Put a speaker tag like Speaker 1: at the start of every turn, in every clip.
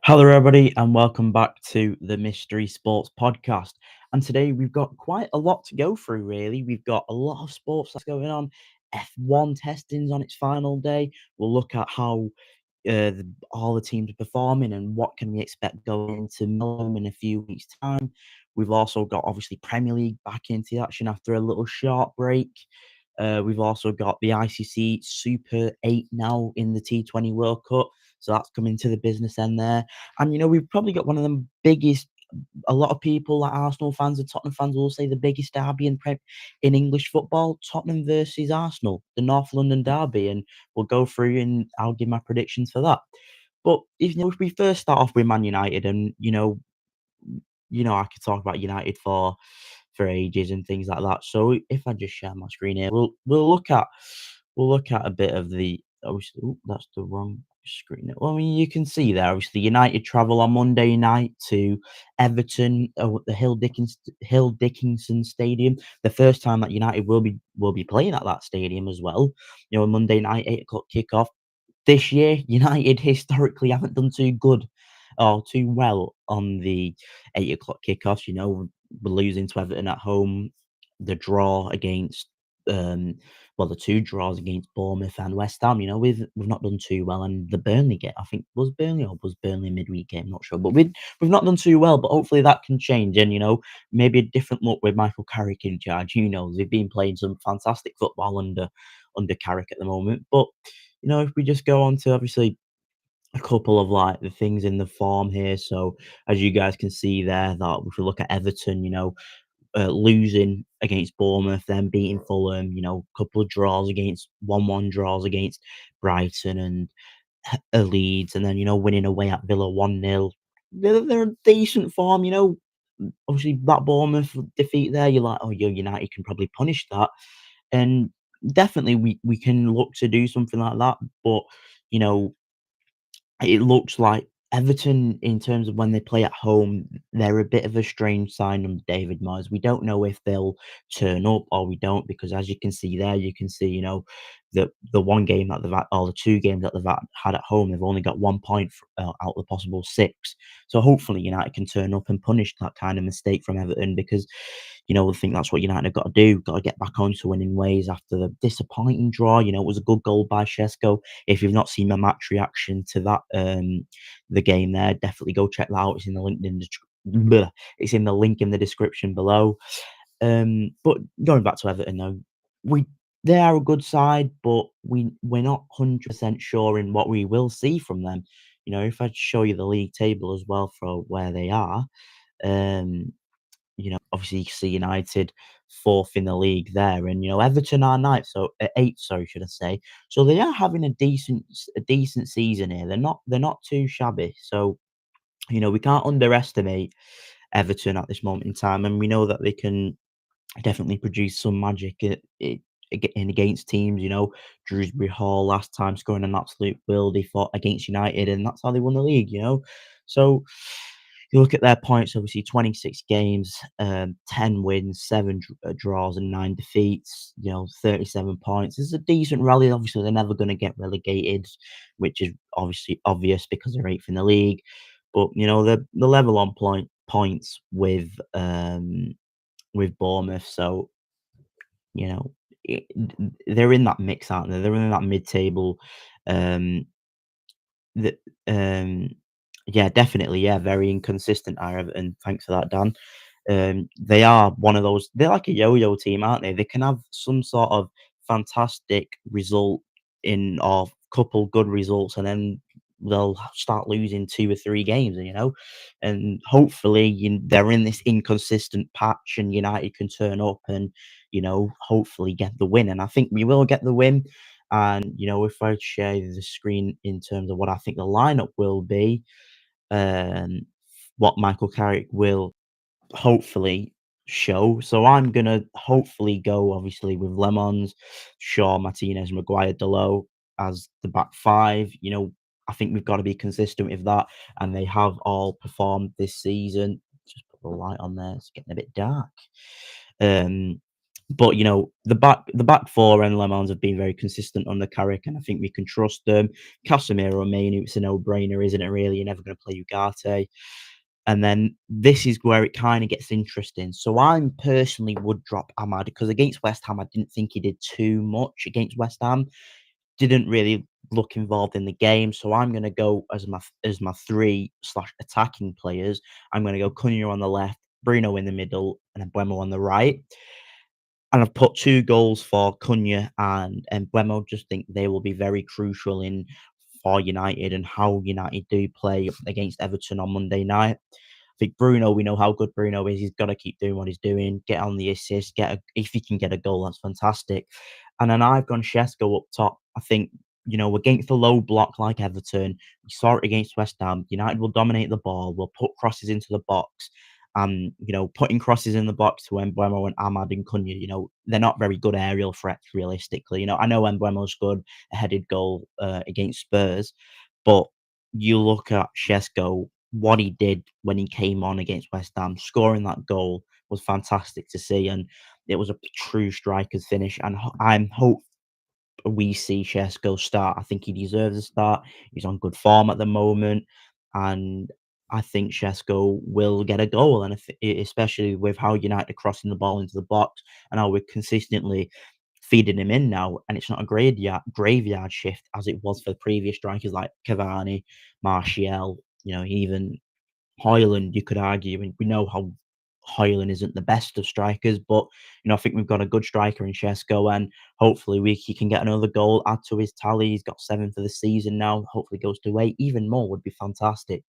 Speaker 1: Hello, everybody, and welcome back to the Mystery Sports Podcast. And today we've got quite a lot to go through, really. We've got a lot of sports that's going on. F1 testing's on its final day. We'll look at how all the teams are performing and what can we expect going into Melbourne in a few weeks' time. We've also got, obviously, Premier League back into the action after a little short break. We've also got the ICC Super 8 now in the T20 World Cup. So that's coming to the business end there. And, we've probably got one of the biggest, a lot of people, like Arsenal fans and Tottenham fans, will say the biggest derby in English football, Tottenham versus Arsenal, the North London derby. And we'll go through and I'll give my predictions for that. But if we first start off with Man United, and I could talk about United for ages and things like that. So if I just share my screen here, we'll look at a bit of the obviously. Oh, that's the wrong screen. Well, I mean, you can see there. Obviously, United travel on Monday night to Everton at the Hill Dickinson Stadium. The first time that United will be playing at that stadium as well. Monday night, 8 o'clock kickoff. This year, United historically haven't done too good or too well on the 8 o'clock kickoffs. We're losing to Everton at home. The draw against, the two draws against Bournemouth and West Ham. We've not done too well, and the Burnley game. I think was Burnley a midweek game. Not sure, but we've not done too well. But hopefully that can change, and maybe a different look with Michael Carrick in charge. They've been playing some fantastic football under Carrick at the moment, but if we just go on to obviously a couple of like the things in the form here. So as you guys can see there, that if we look at Everton, losing against Bournemouth, then beating Fulham, a couple of draws against 1-1 draws against Brighton and Leeds, and then winning away at Villa 1-0. They're a decent form, obviously that Bournemouth defeat there, you're like, oh, United can probably punish that. And definitely we can look to do something like that. But you know, it looks like Everton, in terms of when they play at home, they're a bit of a strange sign under David Moyes. We don't know if they'll turn up or we don't, because as you can see there, you can see, the one game that they've had, or the two games that had at home, they've only got 1 point out of the possible six. So hopefully United can turn up and punish that kind of mistake from Everton, because I think that's what United have got to do. Got to get back onto winning ways after the disappointing draw. It was a good goal by Shesko. If you've not seen my match reaction to that, the game there, definitely go check that out. It's in the link in the description below. But going back to Everton though, we they are a good side, but we're not 100% sure in what we will see from them. If I show you the league table as well for where they are, um, obviously you can see United fourth in the league there, and Everton are ninth, so eighth, sorry, should I say? So they are having a decent season here. They're not too shabby. So we can't underestimate Everton at this moment in time, and we know that they can definitely produce some magic in against teams. Drewsbury Hall last time scoring an absolute worldie for against United, and that's how they won the league. So you look at their points, obviously 26 games, 10 wins, seven draws, and nine defeats. 37 points. It's a decent rally. Obviously, they're never going to get relegated, which is obviously obvious because they're eighth in the league. But the level on points with Bournemouth. So, you know, they're in that mix, aren't they? They're in that mid-table. Um, the, um, yeah, definitely. Yeah, very inconsistent are Everton. Thanks for that, Dan. They are one of those. They're like a yo-yo team, aren't they? They can have some sort of fantastic result in or couple good results, and then they'll start losing two or three games. And hopefully they're in this inconsistent patch, and United can turn up and hopefully get the win. And I think we will get the win. And if I share the screen in terms of what I think the lineup will be, um, what Michael Carrick will hopefully show. So I'm gonna hopefully go obviously with Lemons, Shaw, Martinez, Maguire, Delo as the back five. I think we've got to be consistent with that, and they have all performed this season. Just put the light on there; it's getting a bit dark. Um, But, the back four and Le Mans have been very consistent under Carrick, and I think we can trust them. Casemiro and Mainu, it's a no-brainer, isn't it really? You're never gonna play Ugarte. And then this is where it kinda gets interesting. So I'm personally would drop Ahmad because against West Ham, I didn't think he did too much against West Ham. Didn't really look involved in the game, so I'm gonna go as my 3 slash attacking players. I'm gonna go Cunha on the left, Bruno in the middle, and then Mbeumo on the right. And I've put 2 goals for Cunha and Mbeumo. Just think they will be very crucial in for United and how United do play against Everton on Monday night. I think Bruno, we know how good Bruno is. He's got to keep doing what he's doing, get on the assist, if he can get a goal, that's fantastic. And then I've gone Shesko up top. I think, against a low block like Everton, we saw it against West Ham. United will dominate the ball, will put crosses into the box. Putting crosses in the box to Mbeumo and Ahmad and Cunha, they're not very good aerial threats realistically. I know Mbeumo's good, a headed goal against Spurs, but you look at Shesko, what he did when he came on against West Ham, scoring that goal was fantastic to see, and it was a true striker's finish. And I'm hope we see Shesko start. I think he deserves a start. He's on good form at the moment, and I think Shesko will get a goal. And especially with how United are crossing the ball into the box and how we're consistently feeding him in now, and it's not a graveyard shift as it was for previous strikers like Cavani, Martial, even Hoyland, you could argue, and we know how Hoyland isn't the best of strikers, but I think we've got a good striker in Shesko, and hopefully he can get another goal, add to his tally. He's got 7 for the season now. Hopefully goes to 8. Even more would be fantastic.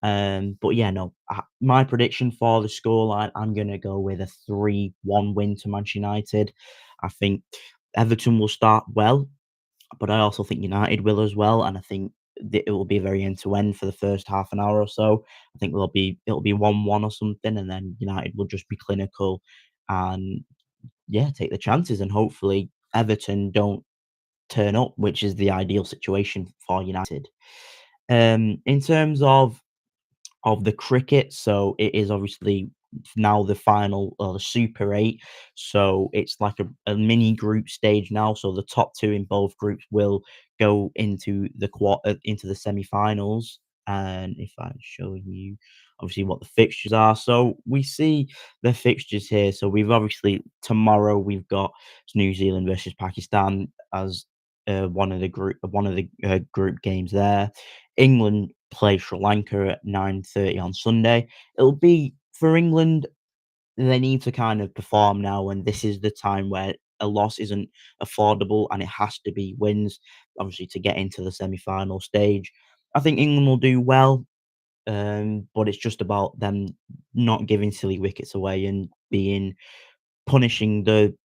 Speaker 1: But yeah, no, my prediction for the scoreline, I'm gonna go with a 3-1 win to Manchester United. I think Everton will start well, but I also think United will as well, and I think it will be very end to end for the first half an hour or so. I think it'll be 1-1 or something, and then United will just be clinical and yeah, take the chances, and hopefully Everton don't turn up, which is the ideal situation for United. In terms of the cricket. So it is obviously now the final or the Super 8. So it's like a mini group stage now. So the top two in both groups will go into the semi-finals. And if I show you obviously what the fixtures are. So we see the fixtures here. So we've obviously tomorrow we've got New Zealand versus Pakistan as one of the group games there. England play Sri Lanka at 9:30 on Sunday. It'll be for England, they need to kind of perform now, and this is the time where a loss isn't affordable and it has to be wins, obviously, to get into the semi-final stage. I think England will do well, but it's just about them not giving silly wickets away and punishing the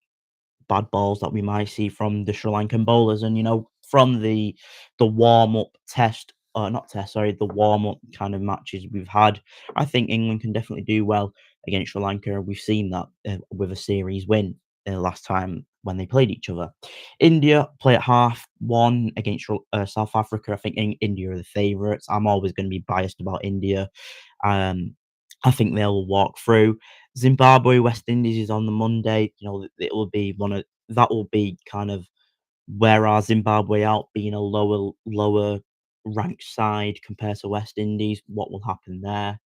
Speaker 1: bad balls that we might see from the Sri Lankan bowlers. And from the warm up test, not test, sorry, the warm up kind of matches we've had, I think England can definitely do well against Sri Lanka. We've seen that with a series win last time when they played each other. India play at half 1 against South Africa. I think India are the favourites. I'm always going to be biased about India. Um, I think they'll walk through. Zimbabwe, West Indies is on the Monday. It will be that will be kind of where our Zimbabwe out being a lower ranked side compared to West Indies. What will happen there?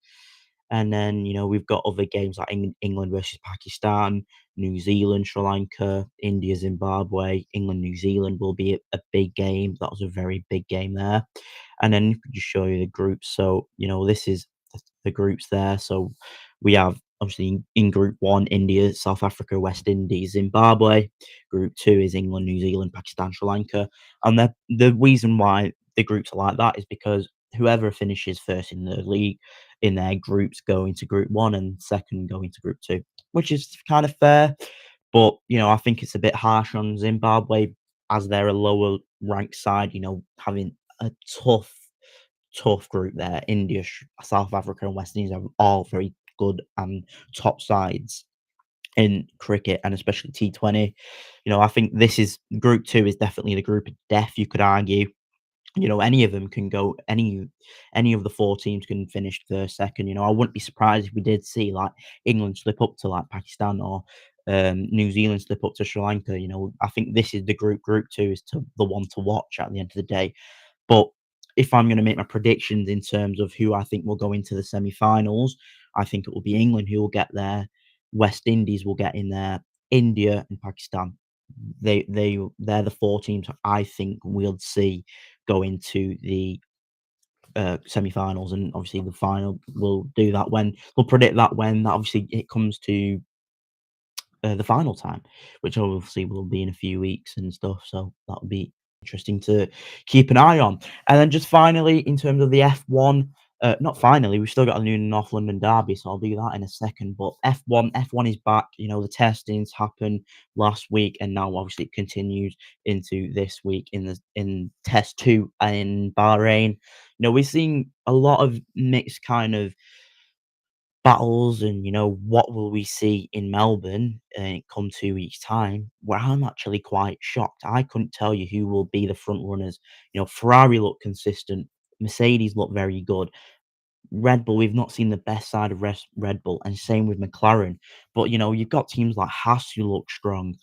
Speaker 1: And then, we've got other games like England versus Pakistan, New Zealand, Sri Lanka, India, Zimbabwe, England, New Zealand will be a big game. That was a very big game there. And then if we just show you the groups. So, this is the groups there. So we have obviously in group 1, India, South Africa, West Indies, Zimbabwe. Group 2 is England, New Zealand, Pakistan, Sri Lanka. And the reason why the groups are like that is because whoever finishes first in the league in their groups go into group 1 and second go into group 2, which is kind of fair. But, I think it's a bit harsh on Zimbabwe as they're a lower ranked side, having a tough group there. India, South Africa, and West Indies are all very good and top sides in cricket and especially T20. I think this is group 2 is definitely the group of death, you could argue. Any of them can go, any of the 4 teams can finish first, second. I wouldn't be surprised if we did see like England slip up to like Pakistan or New Zealand slip up to Sri Lanka. I think this is the group two is the one to watch at the end of the day. But if I'm going to make my predictions in terms of who I think will go into the semi-finals, I think it will be England who will get there. West Indies will get in there. India and Pakistan. They're the four teams I think we'll see go into the semi-finals, and obviously the final. We'll do that when we'll predict that when that obviously it comes to the final time, which obviously will be in a few weeks and stuff. So that'll be interesting to keep an eye on. And then just finally, in terms of the F1, not finally, we've still got a new North London derby, so I'll do that in a second. But F1 is back. The testings happened last week, and now obviously it continues into this week in Test Two in Bahrain. We're seeing a lot of mixed kind of battles, and what will we see in Melbourne come 2 weeks time, where I'm actually quite shocked. I couldn't tell you who will be the front runners. Ferrari look consistent, Mercedes look very good, Red Bull, we've not seen the best side of Red Bull, and same with McLaren. But you've got teams like Haas who look strong,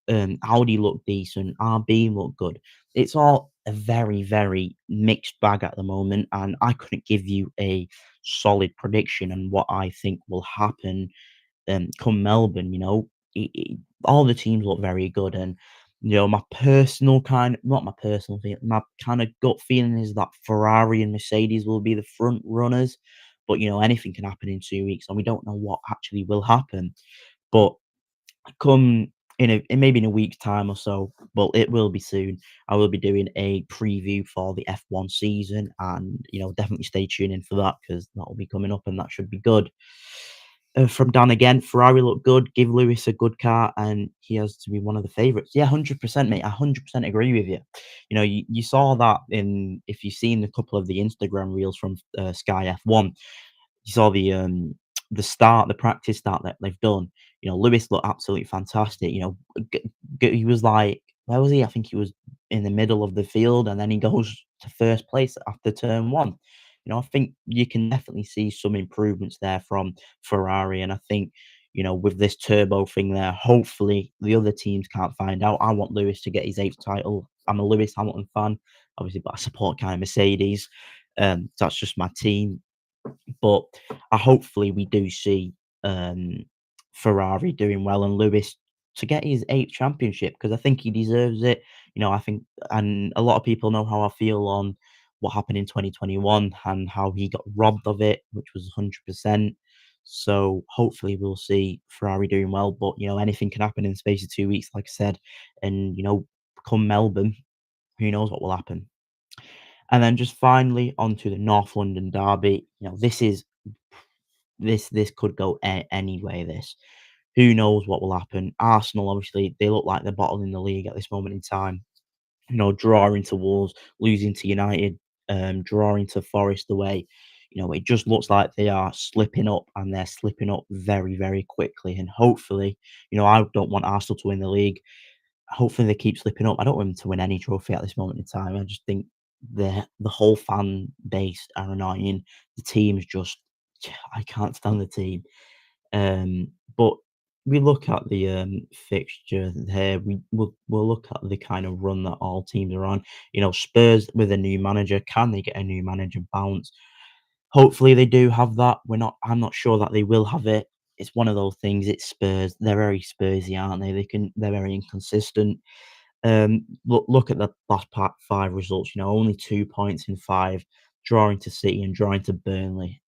Speaker 1: Audi look decent, RB look good. It's all a very, very mixed bag at the moment, and I couldn't give you a solid prediction on what I think will happen come Melbourne. All the teams look very good, and my personal kind, not my personal feeling, my kind of gut feeling is that Ferrari and Mercedes will be the front runners. But anything can happen in 2 weeks, and we don't know what actually will happen. But come maybe in a week's time or so, but it will be soon. I will be doing a preview for the F1 season, and definitely stay tuned in for that because that will be coming up, and that should be good. From Dan again, Ferrari look good. Give Lewis a good car, and he has to be one of the favourites. Yeah, 100%, mate. I 100% agree with you. You saw that in if you've seen a couple of the Instagram reels from Sky F1. You saw the practice start that they've done. Lewis looked absolutely fantastic. He was like, where was he? I think he was in the middle of the field, and then he goes to first place after turn one. I think you can definitely see some improvements there from Ferrari, and I think with this turbo thing there, hopefully the other teams can't find out. I want Lewis to get his eighth title. I'm a Lewis Hamilton fan, obviously, but I support kind of Mercedes. That's just my team. But hopefully we do see um, Ferrari doing well and Lewis to get his eighth championship because I think he deserves it. I think, and a lot of people know how I feel on what happened in 2021 and how he got robbed of it, which was 100%. So hopefully we'll see Ferrari doing well. But anything can happen in the space of 2 weeks, like I said, and come Melbourne, who knows what will happen. And then just finally onto the North London derby. This could go any way. Who knows what will happen? Arsenal, obviously, they look like they're bottling the league at this moment in time. Drawing to Wolves, losing to United, drawing to Forest away. It just looks like they are slipping up, and they're slipping up very, very quickly. And hopefully, I don't want Arsenal to win the league. Hopefully they keep slipping up. I don't want them to win any trophy at this moment in time. I just think the whole fan base are annoying. The team's just I can't stand the team. But we look at the fixture here. We'll look at the kind of run that all teams are on. Spurs with a new manager. Can they get a new manager bounce? Hopefully they do have that. I'm not sure that they will have it. It's one of those things. It's Spurs. They're very Spursy, aren't they? They're very inconsistent. Look at the last part five results. Only 2 points in five, drawing to City and drawing to Burnley,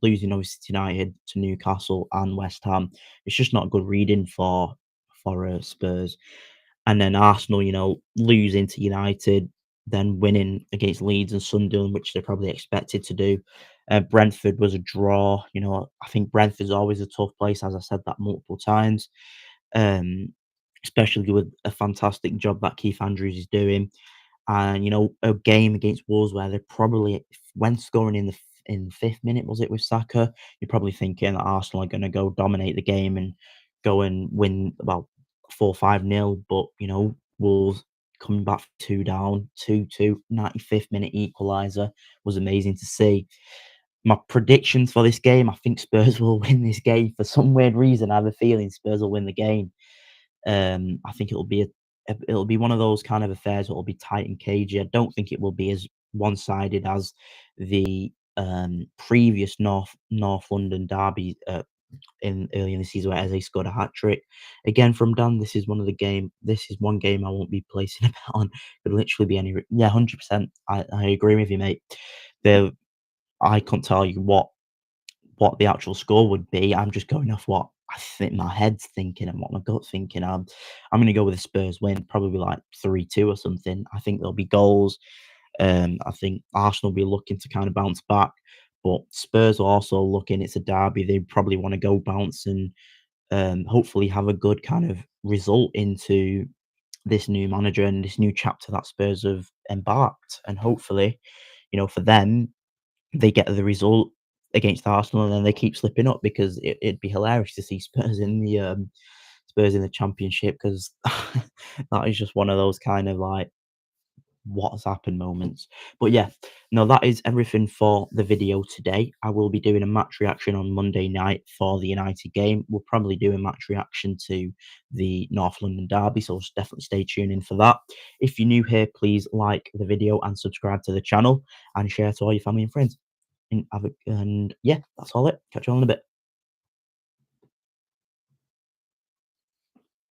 Speaker 1: losing obviously to United, to Newcastle and West Ham. It's just not good reading for Spurs. And then Arsenal, losing to United, then winning against Leeds and Sunderland, which they probably expected to do. Brentford was a draw. I think Brentford's always a tough place, as I said that multiple times. Um, Especially with a fantastic job that Keith Andrews is doing. And a game against Wolves where they probably when scoring in the fifth minute, was it, with Saka? You're probably thinking that Arsenal are going to go dominate the game and go and win about 4-5-0. But Wolves coming back 2 down, 2-2, 95th minute equaliser was amazing to see. My predictions for this game, I think Spurs will win this game for some weird reason. I have a feeling Spurs will win the game. I think it'll be one of those kind of affairs that will be tight and cagey. I don't think it will be as one-sided as the previous North London derby in early in the season where Eze scored a hat trick. Again from Dan, this is one game I won't be placing a bet on. Could literally be any. Yeah, 100%. I agree with you, mate. The I couldn't tell you what the actual score would be. I'm just going off what I think my head's thinking and what my gut's thinking. I'm going to go with the Spurs win, probably like 3-2 or something. I think there'll be goals. I think Arsenal will be looking to kind of bounce back, but Spurs are also looking. It's a derby. They probably want to go bounce and hopefully have a good kind of result into this new manager and this new chapter that Spurs have embarked. And hopefully, for them, they get the result against Arsenal and then they keep slipping up because it'd be hilarious to see Spurs in the Championship because that is just one of those kind of like what's happened moments. But yeah, no, that is everything for the video today. I will be doing a match reaction on Monday night for the United game. We'll probably do a match reaction to the North London derby, so just definitely stay tuned in for that. If you're new here, please like the video and subscribe to the channel and share to all your family and friends. And yeah, that's all it. Catch you all in a bit.